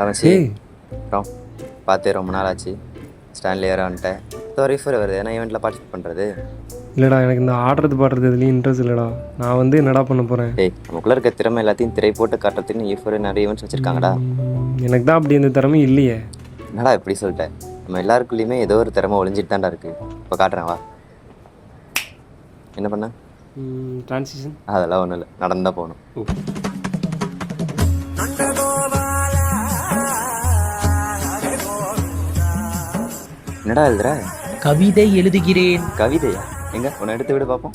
ஆரம்பிச்சு ஏய் அப்புறம் பார்த்தே ரொம்ப நாள் ஆச்சு. ஸ்டான்லி வேறு வந்துட்டேன். ஸோ ரீஃபர் வருது. ஏன்னா ஈவெண்ட்டில் பார்ட்டிசிபேட் பண்ணுறது. இல்லைடா, எனக்கு இந்த ஆடுறது பாடுறது எதுலேயும் இன்ட்ரெஸ்ட் இல்லைடா. நான் வந்து என்னடா பண்ண போகிறேன்? நமக்குள்ளே இருக்க திறமை எல்லாத்தையும் திரை போட்டு காட்டுறதுன்னு ஈஃபர் நிறைய ஈவெண்ட்ஸ் வச்சுருக்காங்கடா. எனக்கு தான் அப்படி எந்த திறமை இல்லையே. என்னடா இப்படி சொல்லிட்டேன்? நம்ம எல்லாருக்குள்ளேயுமே ஏதோ ஒரு திறமை ஒளிஞ்சிட்டு தான்டா இருக்குது. இப்போ காட்டுறேன் வா. என்ன பண்ண? ட்ரான்சிஷன் அதெல்லாம் ஒன்றும் இல்லை, நடந்து தான் போகணும். என்னடா எழுதுற? கவிதை எழுதுகிறேன். கவிதையா? எங்க உன்னை எடுத்து விட பார்ப்போம்.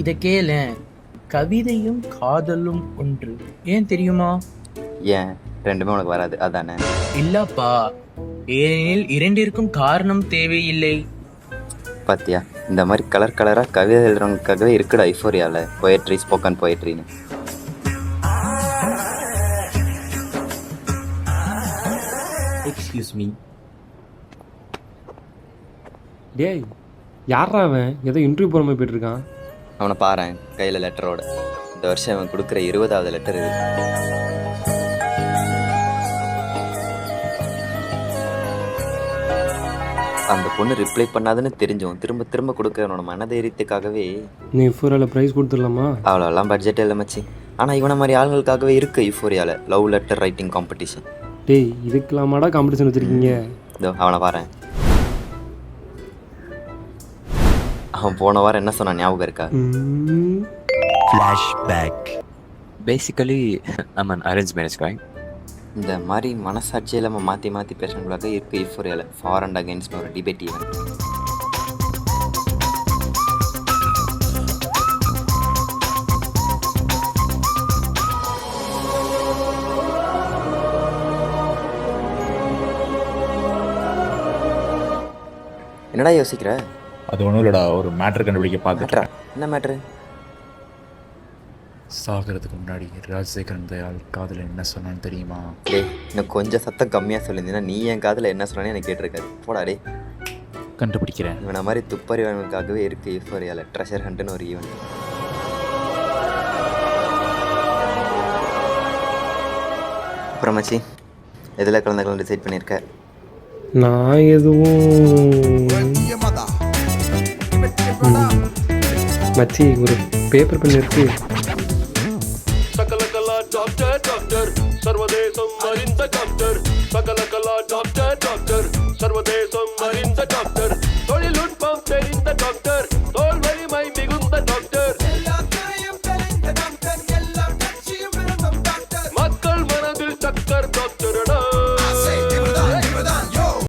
இத கேளேன். கவிதையும் காதலும் ஒன்று. ஏன் தெரியுமா? ஏன் ரெண்டுமே உனக்கு வராது அதானே? இல்லப்பா, ஏனெனில் இரண்டிற்கும் காரணம் தேவையில்லை. பாத்தியா, இந்த மாதிரி கலர் கலராக கவிதை எழுதுறவங்களுக்காகவே இருக்குடா ஐஃபோரியாவில் போயட்ரி, ஸ்போக்கன் போயட்ரின்னு. Excuse me. டேய், யாரா அவன்? ஏதோ இன்டர்வியூ போகிற மாதிரி போயிட்டுருக்கான். அவனை பாறேன், கையில் லெட்டரோட. இந்த வருஷம் அவன் கொடுக்குற 20வது லெட்டர் இது. அந்த பொண்ணு ரிப்ளை பண்ணாதுன்னு தெரிஞ்சோம் திரும்ப திரும்ப கொடுக்கறவனோட மனதைரியத்துக்காகவே நீ யூஃபோரியாவில் ப்ரைஸ் கொடுத்துடலாமா? அவ்வளோலாம் பட்ஜெட் இல்லை மச்சி. ஆனால் இவனை மாதிரி ஆளுங்களுக்காகவே இருக்குது யூஃபோரியாவில் லவ் லெட்டர் ரைட்டிங் காம்படிஷன். டேய், இதுக்கெல்லாமாடா காம்படிஷன் வச்சுருக்கீங்க? இதோ அவனை பாறேன். அவன் போன வாரம் என்ன சொன்னான் ஞாபகம் இருக்கா? Flashback. Basically, I'm an arranged marriage guy. இந்த மாதிரி மனசாட்சியை இல்லாமல் மாற்றி மாற்றி பேசுகிறவங்களாக இருக்குது ஈஃபோரியாவில் ஃபார் அண்ட் அகெயின்ஸ்ட்னு ஒரு டிபேட் ஈவெண்ட். என்னடா யோசிக்கிற? அது ஒன்றும் இல்லைடா, ஒரு மேட்ரு கண்டுபிடிக்க பார்த்துட்டேன். என்ன மேட்ரு? சாகிறதுக்கு முன்னாடி ராஜசேகரன் தயாள் காதில் என்ன சொன்னான்னு தெரியுமா? இன்னும் கொஞ்சம் சத்தம் கம்மியாக சொல்லியிருந்தீங்கன்னா நீ என் காதில் என்ன சொன்னானே எனக்கு கேட்டிருக்காரு. போடா டே. கண்டுபிடிக்கிறேன். இவனை மாதிரி துப்பறிவானுக்காகவே இருக்குது ஈஃபோரியாவில் ட்ரெஷர் ஹண்ட்னு ஒரு ஈவெண்ட். அப்புறம் மச்சி, எதில் கலந்துக்கலாம் டிசைட் பண்ணியிருக்க? நான் எதுவும் மச்சி, ஒரு பேப்பர் பென் இருக்கு.